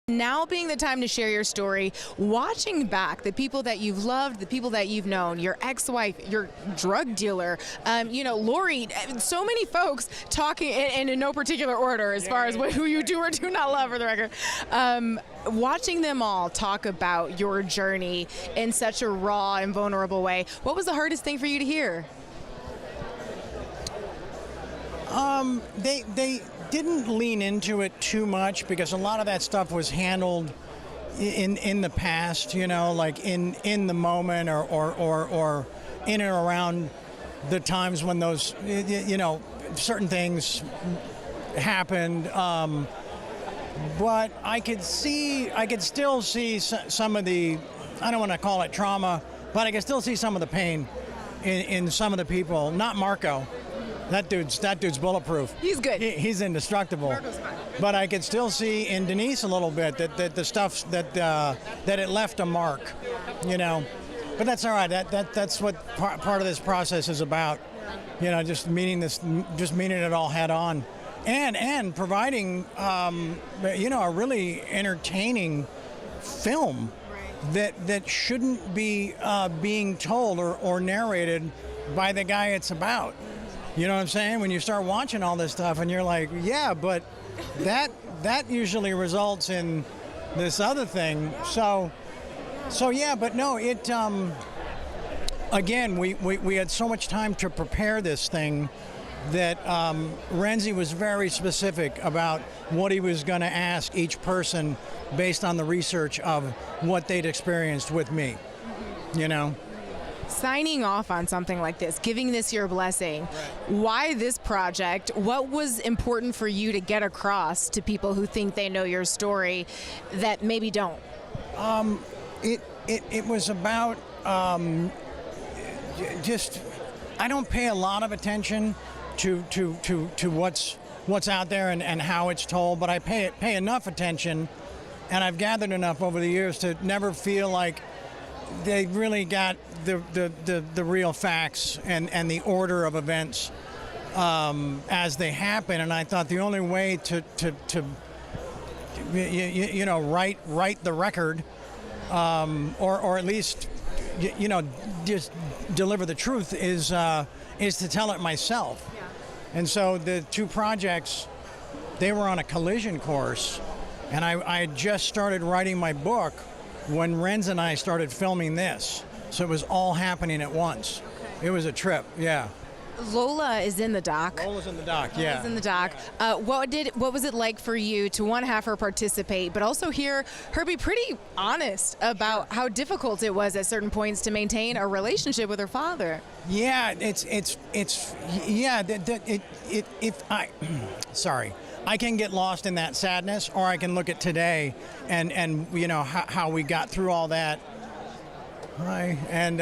Now being the time to share your story, watching back the people that you've loved, the people that you've known, your ex-wife, your drug dealer, Lori, so many folks talking in no particular order as far as who you do or do not love for the record. Watching them all talk about your journey in such a raw and vulnerable way, what was the hardest thing for you to hear? They didn't lean into it too much because a lot of that stuff was handled in the past, like in the moment or in and around the times when those, certain things happened. But I could still see some of the, I don't want to call it trauma, but I could still see some of the pain in some of the people. Not Marco. That dude's bulletproof. He's good. He's indestructible. Marco's fine. But I could still see in Denise a little bit that the stuff that it left a mark, But that's all right. That's what part of this process is about. Just meeting it all head on, and providing a really entertaining film that shouldn't be being told or narrated by the guy it's about. You know what I'm saying? When you start watching all this stuff and you're like, yeah, but that usually results in this other thing. So yeah, but no, it again, we had so much time to prepare this thing that Renzi was very specific about what he was going to ask each person based on the research of what they'd experienced with me, Signing off on something like this, giving this your blessing, why this project? What was important for you to get across to people who think they know your story that maybe don't? It was about just, I don't pay a lot of attention to what's out there and how it's told, but I pay enough attention, and I've gathered enough over the years to never feel like they really got the real facts and the order of events as they happen. And I thought the only way to write the record, or at least just deliver the truth is to tell it myself. Yeah. And so the two projects, they were on a collision course, and I had just started writing my book when Renz and I started filming this. So it was all happening at once. Okay. It was a trip, yeah. Lola is in the doc. Lola's in the doc, yeah. Lola's in the doc. What was it like for you to have her participate, but also hear her be pretty honest about how difficult it was at certain points to maintain a relationship with her father? Yeah, sorry. I can get lost in that sadness, or I can look at today and how we got through all that. Hi, and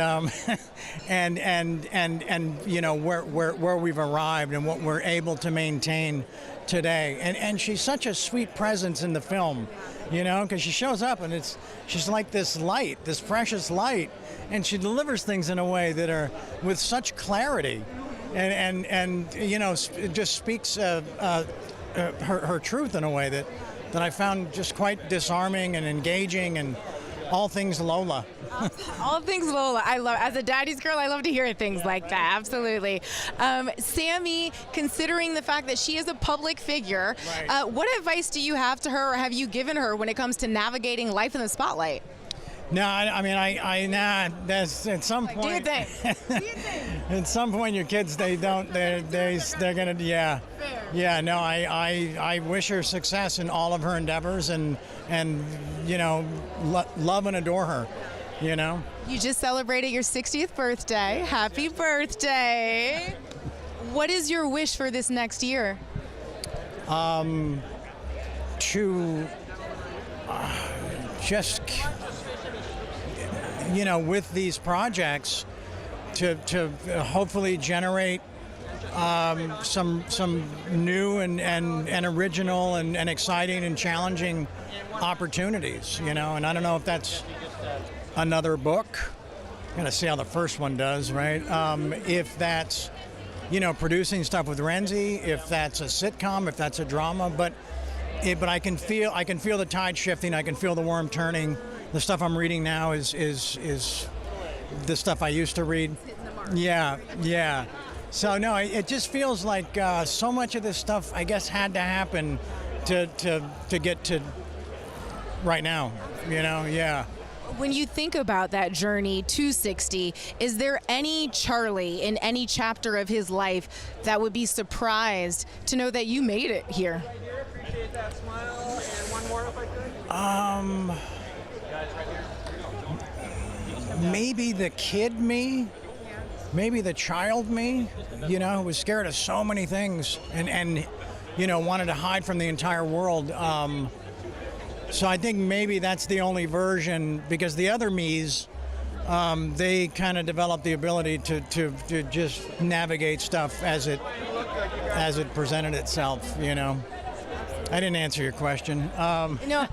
where we've arrived and what we're able to maintain today. And she's such a sweet presence in the film, because she shows up and she's like this light, this precious light, and she delivers things in a way that are with such clarity, and it just speaks her truth in a way that I found just quite disarming and engaging, and all things Lola. All things Lola. I love, as a daddy's girl, I love to hear things like that. Absolutely. Sami, considering the fact that she is a public figure, what advice do you have to her, or have you given her when it comes to navigating life in the spotlight? No, that's at some point. Do you think? At some point, your kids, they're gonna, yeah. Fair. Yeah, no, I wish her success in all of her endeavors, and love and adore her, You just celebrated your 60th birthday. Happy birthday. What is your wish for this next year? To just, with these projects, to hopefully generate some new and original and exciting and challenging opportunities, and I don't know if that's another book. I'm gonna see how the first one does, right? If that's producing stuff with Renzi, if that's a sitcom, if that's a drama, but but I can feel the tide shifting. I can feel the worm turning. The stuff I'm reading now is the stuff I used to read. Yeah, yeah. So no, it just feels like so much of this stuff, I guess, had to happen to get to right now. Yeah. When you think about that journey to 60, is there any Charlie in any chapter of his life that would be surprised to know that you made it here? Appreciate that smile. And one more if I could. Maybe the kid me, maybe the child me, who was scared of so many things and wanted to hide from the entire world. So I think maybe that's the only version, because the other me's, they kind of developed the ability to just navigate stuff as it presented itself. I didn't answer your question. No,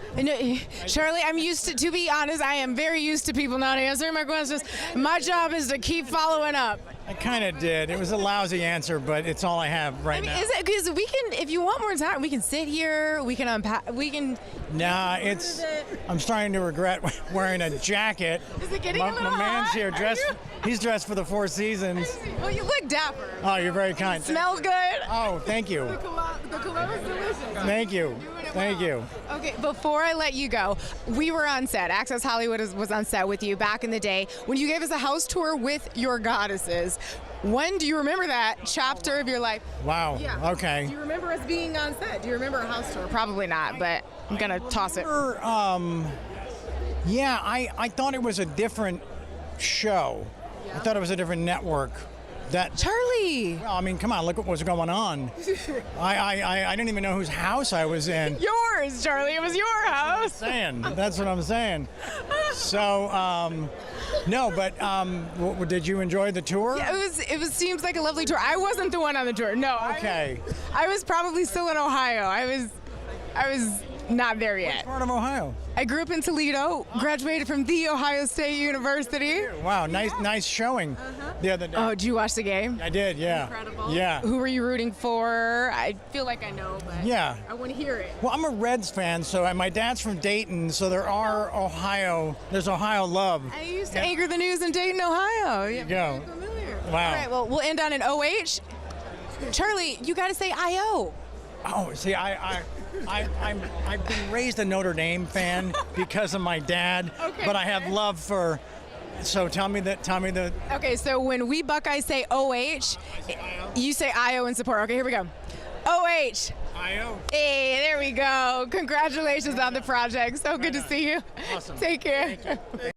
Charlie, I'm used to be honest, I am very used to people not answering my questions. My job is to keep following up. I kind of did. It was a lousy answer, but it's all I have right now. Is it because we can, if you want more time, we can sit here, we can unpack, we can. Nah, I'm starting to regret wearing a jacket. Is it getting a little My man's hot? here he's dressed for the Four Seasons. Well, you look dapper. Oh, you're very kind. Smells good. Oh, thank you. The cologne is delicious. Thank you. Thank you. Okay, before I let you go, we were on set. Access Hollywood was on set with you back in the day when you gave us a house tour with your goddesses. When do you remember that chapter of your life? Wow. Yeah. Okay. Do you remember us being on set? Do you remember a house tour? Probably not, but I'm going to toss it. Yeah, I thought it was a different show. Yeah. I thought it was a different network. Charlie! Well, I mean, come on, look what was going on. I didn't even know whose house I was in. Yours, Charlie. It was your house. That's what I'm saying. So, no, but did you enjoy the tour? Yeah, it was seems like a lovely tour. I wasn't the one on the tour. No. Okay. I was probably still in Ohio. I was not there yet. What part of Ohio? I grew up in Toledo, graduated from The Ohio State University. Wow, nice showing the other day. Oh, did you watch the game? I did, yeah. Incredible. Yeah. Who were you rooting for? I feel like I know, but yeah. I want to hear it. Well, I'm a Reds fan, so my dad's from Dayton, so there's Ohio love. I used to anchor the news in Dayton, Ohio. There you go. Very familiar. Wow. All right, well, we'll end on an OH. Charlie, you got to say IO. Oh, see, I've been raised a Notre Dame fan because of my dad, Okay, but I have love for. So tell me the. Okay, so when we Buckeyes say OH, you say IO in support. Okay, here we go. OH. IO. Hey, there we go. Congratulations on the project. So good to see you. Awesome. Take care. Thank you.